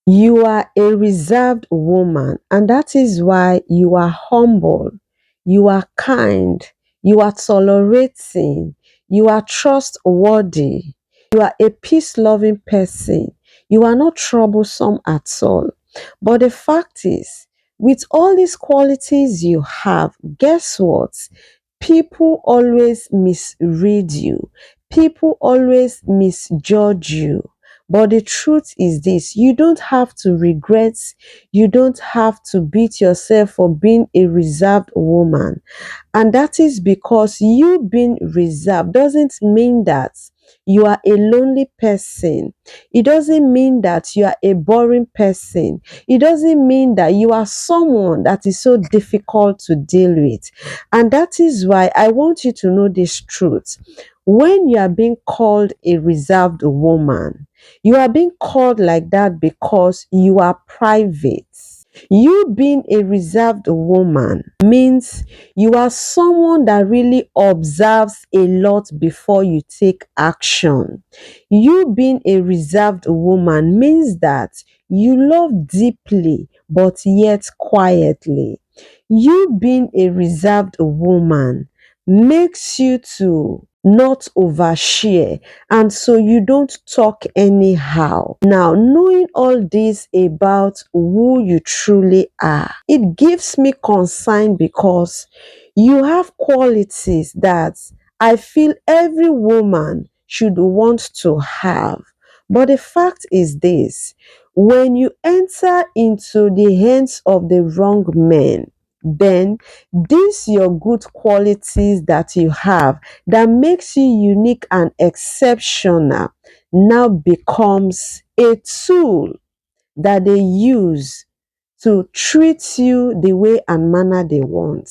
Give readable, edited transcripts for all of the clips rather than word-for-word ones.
You are a reserved woman, and that is why you are humble, you are kind, you are tolerating, you are trustworthy, you are a peace loving person, you are not troublesome at all. But the fact is, with all these qualities you have, guess what? People always misread you, people always misjudge you. But the truth is this: you don't have to regret, you don't have to beat yourself for being a reserved woman. And that is because you being reserved doesn't mean that you are a lonely person. It doesn't mean that you are a boring person. It doesn't mean that you are someone that is so difficult to deal with. And that is why I want you to know this truth. When you are being called a reserved woman, you are being called like that because you are private. You being a reserved woman means you are someone that really observes a lot before you take action. You being a reserved woman means that you love deeply but yet quietly. You being a reserved woman makes you to not overshare, and so you don't talk anyhow. Now, knowing all this about who you truly are, it gives me concern because you have qualities that I feel every woman should want to have. But the fact is this: when you enter into the hands of the wrong men, then these your good qualities that you have that makes you unique and exceptional now becomes a tool that they use to treat you the way and manner they want.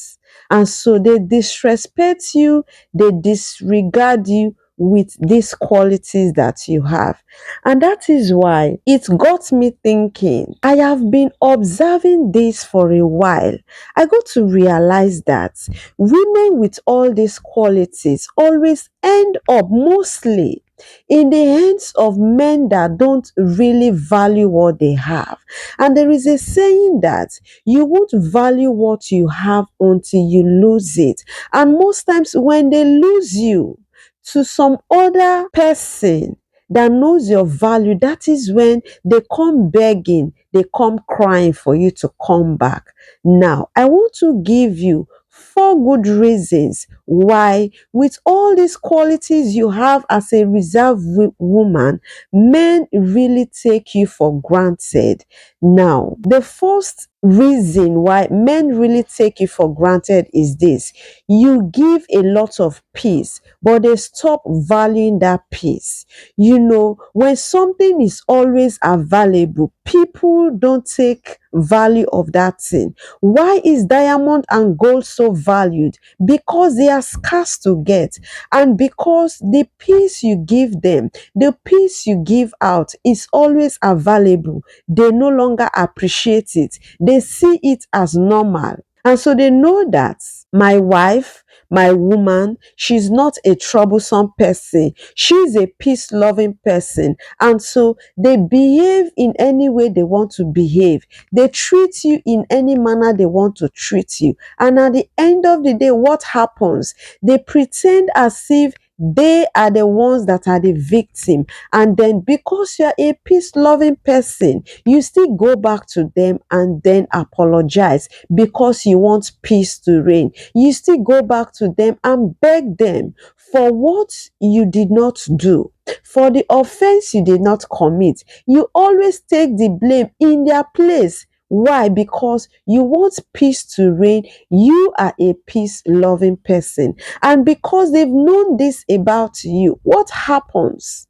And so they disrespect you, they disregard you with these qualities that you have. And that is why it got me thinking. I have been observing this for a while. I got to realize that women with all these qualities always end up mostly in the hands of men that don't really value what they have. And there is a saying that you won't value what you have until you lose it. And most times, when they lose you to some other person that knows your value, that is when they come begging, they come crying for you to come back. Now, I want to give you four good reasons why, with all these qualities you have as a reserved woman, men really take you for granted. Now, the first reason why men really take you for granted is this: you give a lot of peace, but they stop valuing that peace. You know, when something is always available, people don't take value of that thing. Why is diamond and gold so valued? Because they are scarce to get, and because the peace you give them, the peace you give out is always available. They no longer appreciate it, they see it as normal. And so they know that my wife, my woman, she's not a troublesome person. She's a peace loving person. And so they behave in any way they want to behave. They treat you in any manner they want to treat you. And at the end of the day, what happens? They pretend as if they are the ones that are the victim. And then, because you're a peace loving person, you still go back to them and then apologize because you want peace to reign. You still go back to them and beg them for what you did not do, for the offense you did not commit. You always take the blame in their place. Why? Because you want peace to reign. You are a peace loving person. And because they've known this about you, what happens?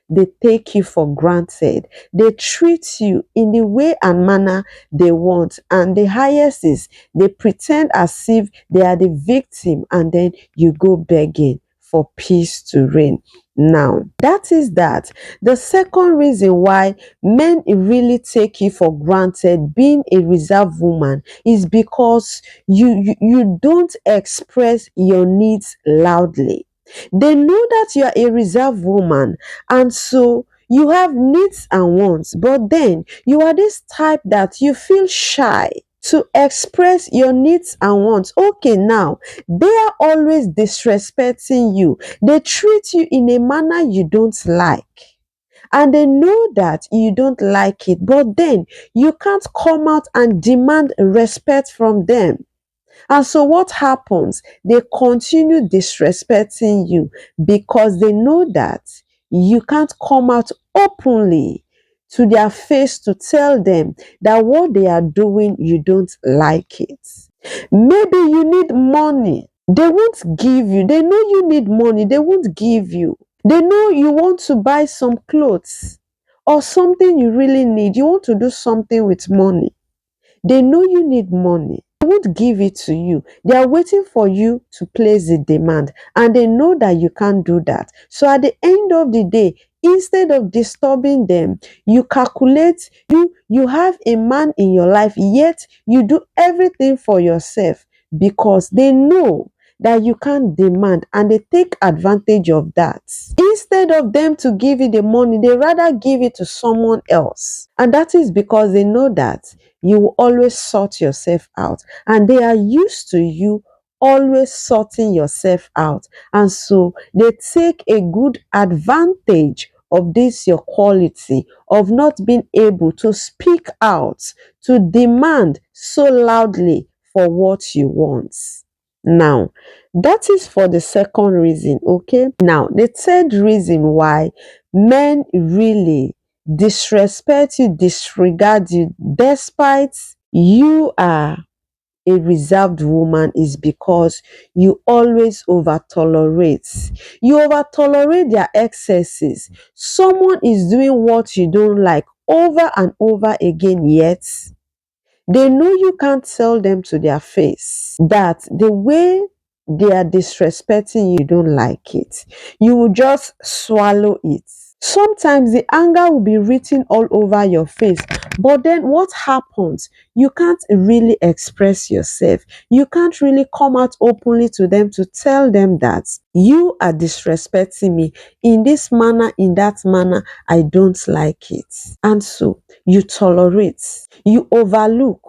They take you for granted. They treat you in the way and manner they want. And the highest is they pretend as if they are the victim, and then you go begging for peace to reign. Now, that is that. The second reason why men really take you for granted being a reserved woman is because you don't express your needs loudly. They know that you are a reserved woman, and so You have needs and wants, but then you are this type that you feel shy to express your needs and wants. Okay, now they are always disrespecting you. They treat you in a manner you don't like. And they know that you don't like it, but then you can't come out and demand respect from them. And so what happens? They continue disrespecting you because they know that you can't come out openly to their face to tell them that what they are doing, you don't like it. Maybe you need money. They won't give you. They know you need money. They won't give you. They know you want to buy some clothes or something you really need. You want to do something with money. They know you need money. They won't give it to you. They are waiting for you to place the demand, and they know that you can't do that. So at the end of the day, instead of disturbing them, you calculate, you have a man in your life, yet you do everything for yourself because they know that you can't demand, and they take advantage of that. Instead of them to give you the money, they rather give it to someone else. And that is because they know that you will always sort yourself out, and they are used to you always sorting yourself out. And so they take a good advantage of this your quality of not being able to speak out, to demand so loudly for what you want. Now, that is for the second reason, okay? Now, the third reason why men really disrespect you, disregard you, despite you are a reserved woman, is because you always over tolerate. You over tolerate their excesses. Someone is doing what you don't like over and over again, yet they know you can't tell them to their face that the way they are disrespecting you, you don't like it. You will just swallow it. Sometimes the anger will be written all over your face, but then what happens? You can't really express yourself. You can't really come out openly to them to tell them that you are disrespecting me in this manner, in that manner. I don't like it. And so you tolerate, you overlook.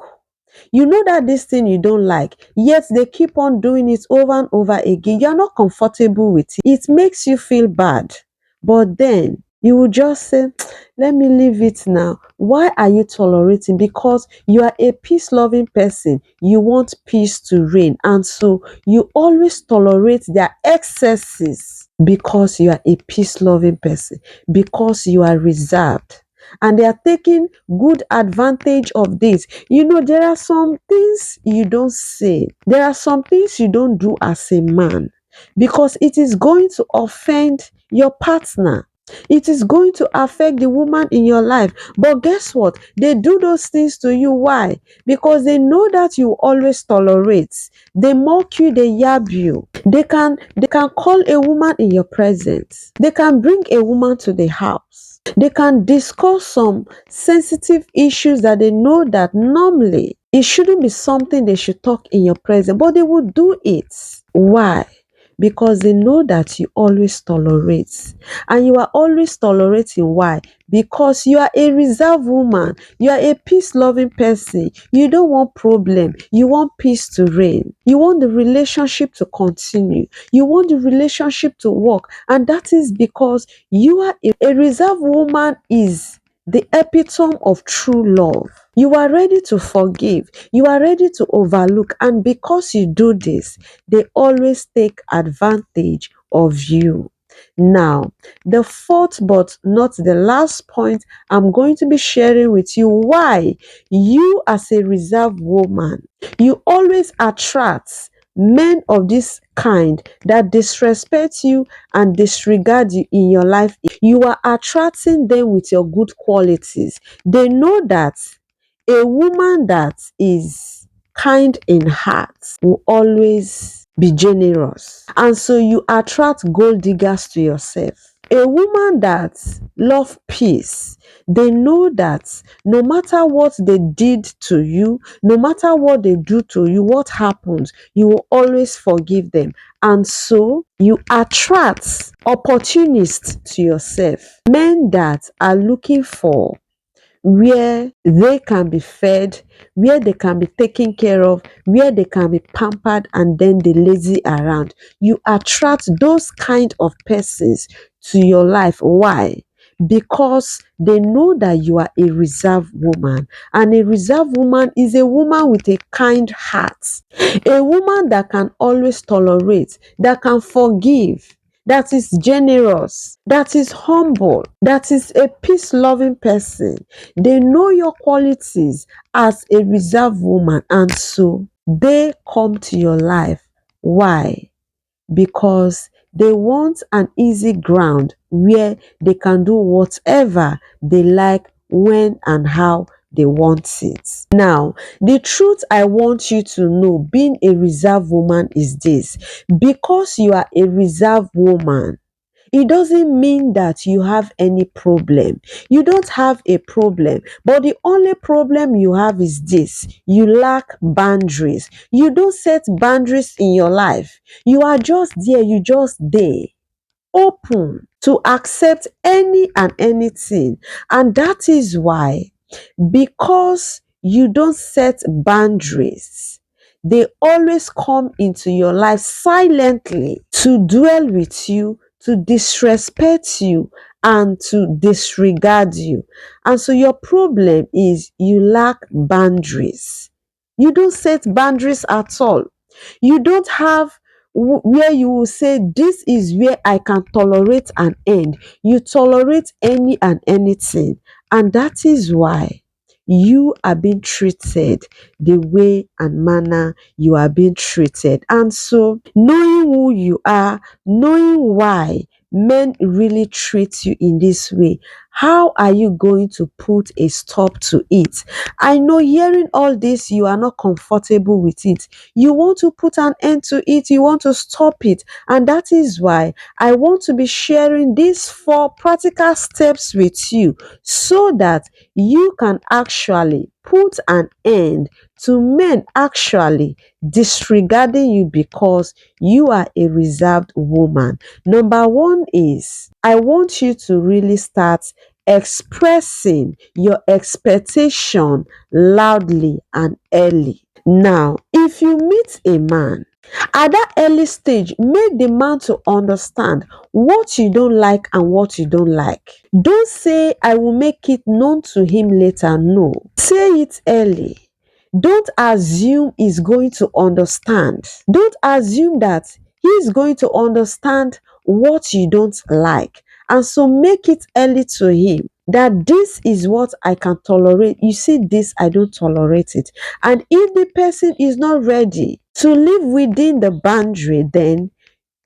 You know that this thing you don't like, yet they keep on doing it over and over again. You're not comfortable with it. It makes you feel bad. But then you will just say, let me leave it now. Why are you tolerating? Because you are a peace loving person. You want peace to reign. And so you always tolerate their excesses because you are a peace loving person, because you are reserved. And they are taking good advantage of this. You know, there are some things you don't say. There are some things you don't do as a man because it is going to offend your partner. It is going to affect the woman in your life. But guess what? They do those things to you. Why? Because they know that you always tolerate. They mock you, they yab you. They can call a woman in your presence. They can bring a woman to the house. They can discuss some sensitive issues that they know that normally it shouldn't be something they should talk in your presence, but they will do it. Why? Because they know that you always tolerate, and you are always tolerating. Why? Because you are a reserved woman. You are a peace loving person. You don't want problem. You want peace to reign. You want the relationship to continue. You want the relationship to work. And that is because you are a reserved woman is the epitome of true love. You are ready to forgive. You are ready to overlook. And because you do this, they always take advantage of you. Now, the fourth but not the last point I'm going to be sharing with you why you as a reserved woman, you always attract men of this kind that disrespect you and disregard you in your life. You are attracting them with your good qualities. They know that a woman that is kind in heart will always be generous. And so you attract gold diggers to yourself. A woman that love peace, they know that no matter what they did to you, no matter what they do to you, what happens, you will always forgive them. And so you attract opportunists to yourself. Men that are looking for where they can be fed, where they can be taken care of, where they can be pampered, and then they lazy around. You attract those kind of persons to your life. Why? Because they know that you are a reserved woman, and a reserved woman is a woman with a kind heart, a woman that can always tolerate, that can forgive, that is generous, that is humble, that is a peace loving person. They know your qualities as a reserved woman, and so they come to your life. Why? Because they want an easy ground where they can do whatever they like, when and how they want it. Now, the truth I want you to know, being a reserved woman, is this: because you are a reserved woman, it doesn't mean that you have any problem. You don't have a problem. But the only problem you have is this: you lack boundaries. You don't set boundaries in your life. You are just there, you just there, open to accept any and anything. And that is why, because you don't set boundaries, they always come into your life silently to dwell with you, to disrespect you, and to disregard you. And so your problem is you lack boundaries. You don't set boundaries at all. You don't have where you will say, this is where I can tolerate an end. You tolerate any and anything. And that is why you are being treated the way and manner you are being treated. And so, knowing who you are, knowing why men really treat you in this way, how are you going to put a stop to it? I know, hearing all this, you are not comfortable with it. You want to put an end to it, you want to stop it. And that is why I want to be sharing these 4 practical steps with you, so that you can actually put an end to men actually disregarding you because you are a reserved woman. Number 1 is, I want you to really start expressing your expectation loudly and early. Now, if you meet a man at that early stage, make the man to understand what you don't like and what you don't like. Don't say, I will make it known to him later. No. Say it early. Don't assume he's going to understand. Don't assume that he's going to understand what you don't like. And so make it early to him that this is what I can tolerate. You see, this, I don't tolerate it. And if the person is not ready to live within the boundary, then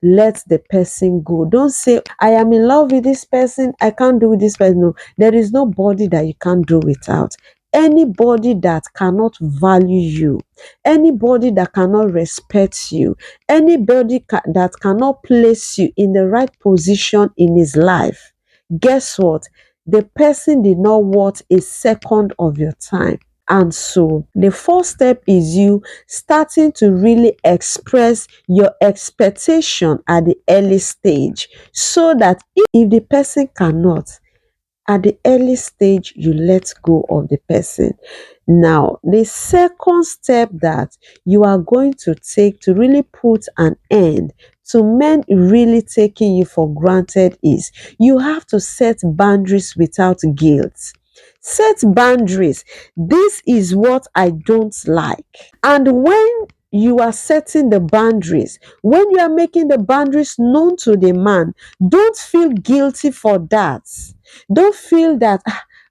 let the person go. Don't say, I am in love with this person, I can't do with this person. No, there is nobody that you can't do without. Anybody that cannot value you, anybody that cannot respect you, anybody that cannot place you in the right position in his life, guess what? The person did not want a second of your time. And so the first step is you starting to really express your expectation at the early stage, so that if the person cannot, at the early stage, you let go of the person. Now, the second step that you are going to take to really put an end to men really taking you for granted is, you have to set boundaries without guilt. Set boundaries. This is what I don't like. And when you are setting the boundaries, when you are making the boundaries known to the man, don't feel guilty for that. Don't feel that,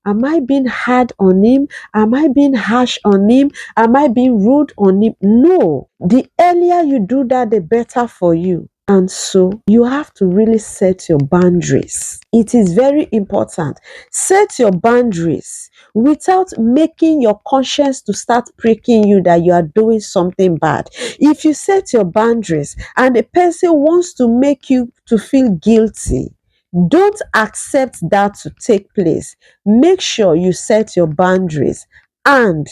am I being hard on him? Am I being harsh on him? Am I being rude on him? No. The earlier you do that, the better for you. And so you have to really set your boundaries. It is very important. Set your boundaries without making your conscience to start pricking you that you are doing something bad. If you set your boundaries and the person wants to make you to feel guilty, Don't accept that to take place. Make sure you set your boundaries, and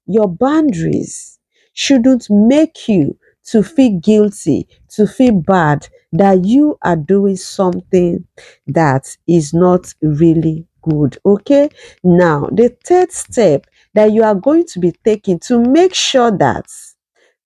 your boundaries shouldn't make you to feel guilty, to feel bad that you are doing something that is not really good. Okay? Now, the third step that you are going to be taking to make sure that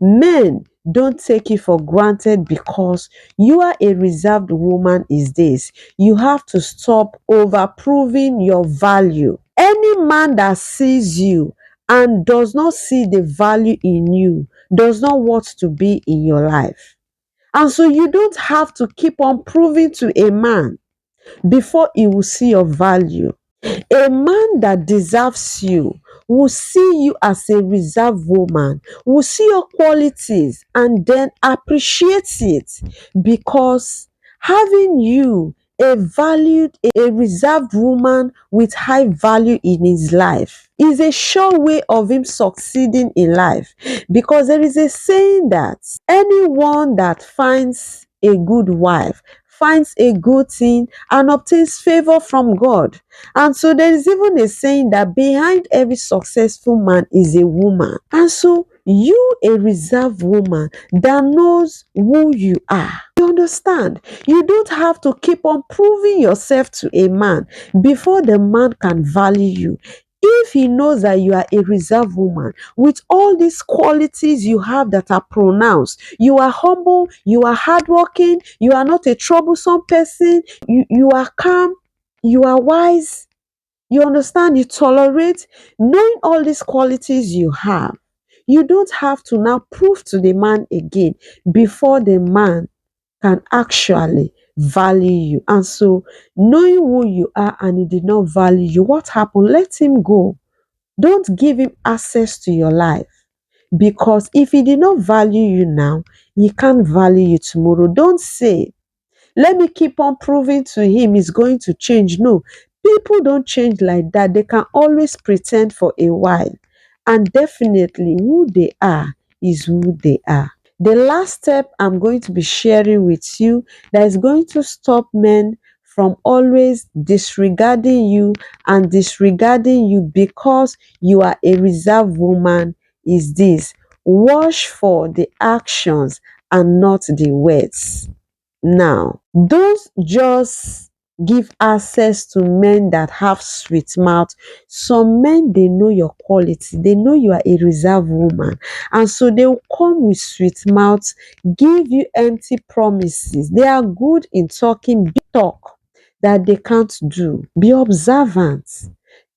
men don't take you for granted because you are a reserved woman is this: you have to stop over proving your value. Any man that sees you and does not see the value in you does not want to be in your life. And so you don't have to keep on proving to a man before he will see your value. A man that deserves you will see you as a reserved woman, will see your qualities and then appreciate it, because having you a valued, a reserved woman with high value in his life is a sure way of him succeeding in life. Because there is a saying that anyone that finds a good wife finds a good thing and obtains favor from God. And so there is even a saying that behind every successful man is a woman. And so you, a reserved woman that knows who you are, you understand, you don't have to keep on proving yourself to a man before the man can value you. If he knows that you are a reserved woman with all these qualities you have that are pronounced, you are humble, you are hardworking, you are not a troublesome person, you are calm, you are wise, you understand, you tolerate, knowing all these qualities you have, you don't have to now prove to the man again before the man can actually value you. And so, knowing who you are and he did not value you, what happened? Let him go. Don't give him access to your life. Because if he did not value you now, he can't value you tomorrow. Don't say, let me keep on proving to him he's going to change. No, people don't change like that. They can always pretend for a while. And definitely, who they are is who they are. The last step I'm going to be sharing with you that is going to stop men from always disregarding you and disregarding you because you are a reserved woman is this: watch for the actions and not the words. Now, don't just give access to men that have sweet mouth. Some men, they know your quality, they know you are a reserved woman, and so they will come with sweet mouth, give you empty promises. They are good in talking big talk that they can't do. Be observant.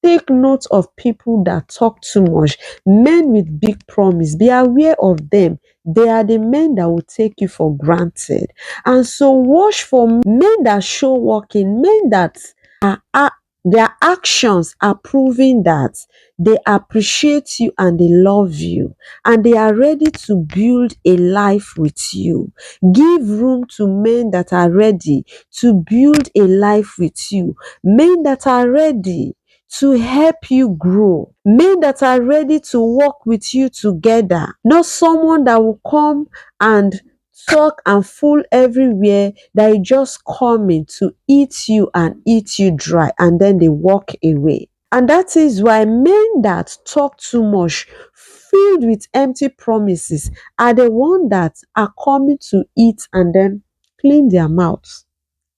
Take note of people that talk too much. Men with big promise, be aware of them. They are the men that will take you for granted. And so watch for men that show walking, men that are their actions are proving that they appreciate you and they love you and they are ready to build a life with you. Give room to men that are ready to build a life with you, men that are ready to help you grow, men that are ready to work with you together, not someone that will come and talk and fool everywhere, that is just coming to eat you and eat you dry and then they walk away. And that is why men that talk too much, filled with empty promises, are the ones that are coming to eat and then clean their mouths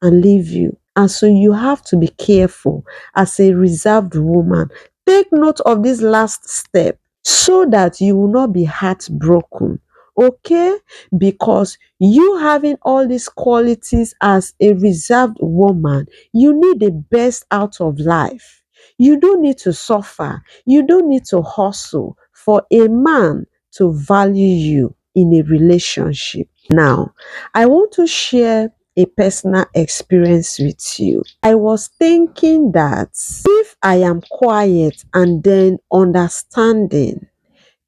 and leave you. And so you have to be careful as a reserved woman. Take note of this last step so that you will not be heartbroken. Okay? Because you having all these qualities as a reserved woman, you need the best out of life. You don't need to suffer. You don't need to hustle for a man to value you in a relationship. Now, I want to share a personal experience with you. I was thinking that if I am quiet and then understanding,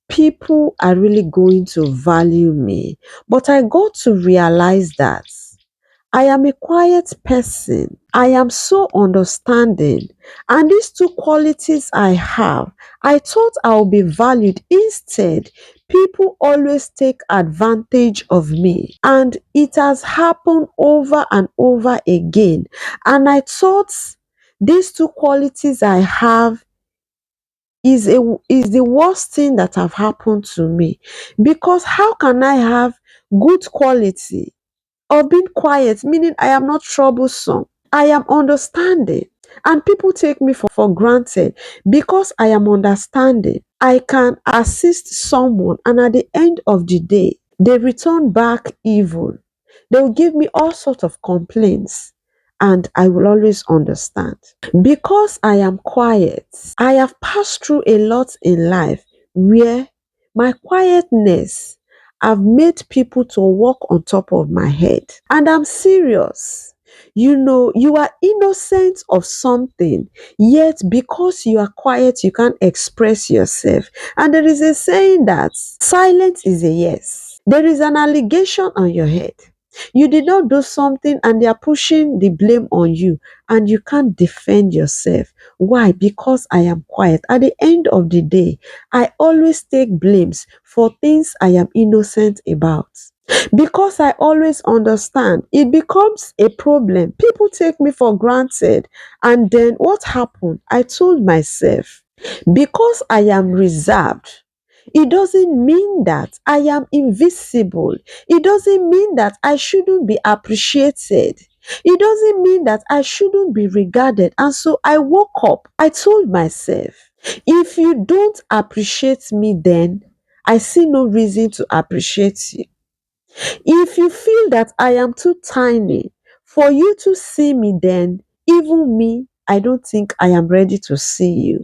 people are really going to value me. But I got to realize that I am a quiet person. I am so understanding. And these two qualities I have, I thought I would be valued. Instead, people always take advantage of me. And it has happened over and over again. And I thought these two qualities I have is the worst thing that have happened to me. Because how can I have good quality of being quiet, meaning I am not troublesome, I am understanding, and people take me for granted because I am understanding. I can assist someone, and at the end of the day, they return back evil. They will give me all sorts of complaints, and I will always understand. Because I am quiet, I have passed through a lot in life where my quietness have made people to walk on top of my head. And I'm serious. You know, you are innocent of something, yet because you are quiet, you can't express yourself. And there is a saying that silence is a yes. There is an allegation on your head. You did not do something and they are pushing the blame on you and you can't defend yourself. Why? Because I am quiet. At the end of the day, I always take blames for things I am innocent about. Because I always understand, it becomes a problem. People take me for granted. And then what happened? I told myself, because I am reserved, it doesn't mean that I am invisible. It doesn't mean that I shouldn't be appreciated. It doesn't mean that I shouldn't be regarded. And so I woke up. I told myself, if you don't appreciate me, then I see no reason to appreciate you. If you feel that I am too tiny for you to see me, then even me, I don't think I am ready to see you.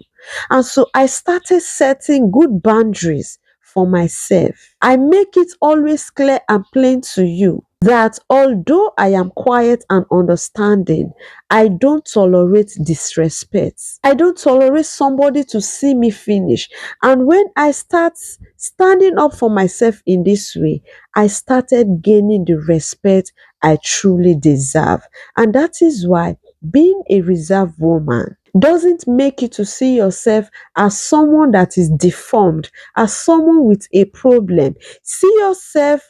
And so I started setting good boundaries for myself. I make it always clear and plain to you that although I am quiet and understanding, I don't tolerate disrespect. I don't tolerate somebody to see me finish. And when I start standing up for myself in this way, I started gaining the respect I truly deserve. And that is why being a reserved woman doesn't make you to see yourself as someone that is deformed, as someone with a problem. See yourself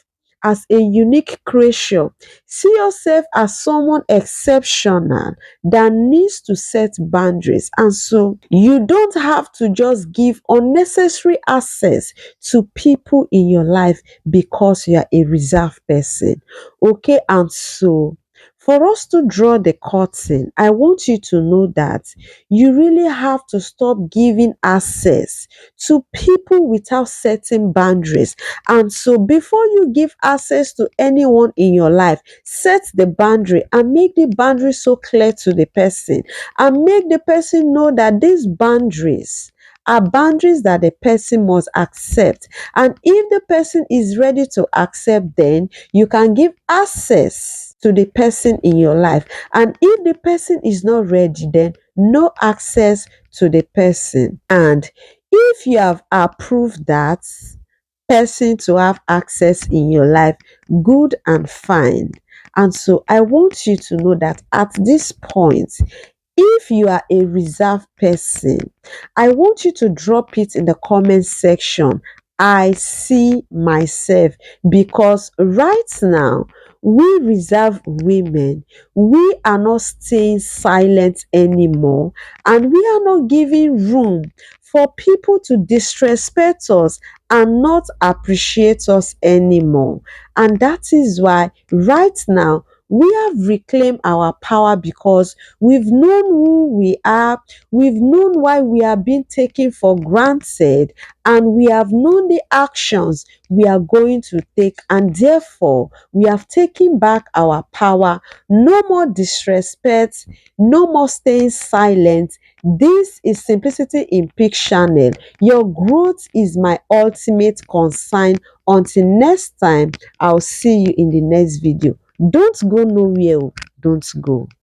as a unique creature. See yourself as someone exceptional that needs to set boundaries. And so you don't have to just give unnecessary access to people in your life because you are a reserved person. Okay, and so for us to draw the curtain, I want you to know that you really have to stop giving access to people without setting boundaries. And so before you give access to anyone in your life, set the boundary and make the boundary so clear to the person and make the person know that these boundaries are boundaries that the person must accept. And if the person is ready to accept, then you can give access to the person in your life. And if the person is not ready, then no access to the person. And if you have approved that person to have access in your life, good and fine. And so I want you to know that at this point, if you are a reserved person, I want you to drop it in the comment section. I see myself, because right now, we reserve women, we are not staying silent anymore, and we are not giving room for people to disrespect us and not appreciate us anymore. And that is why right now we have reclaimed our power, because we've known who we are, we've known why we are being taken for granted, and we have known the actions we are going to take, and therefore we have taken back our power. No more disrespect, no more staying silent. This is Simplicity in Peak Channel. Your growth is my ultimate concern. Until next time, I'll see you in the next video. Don't go nowhere. Don't go.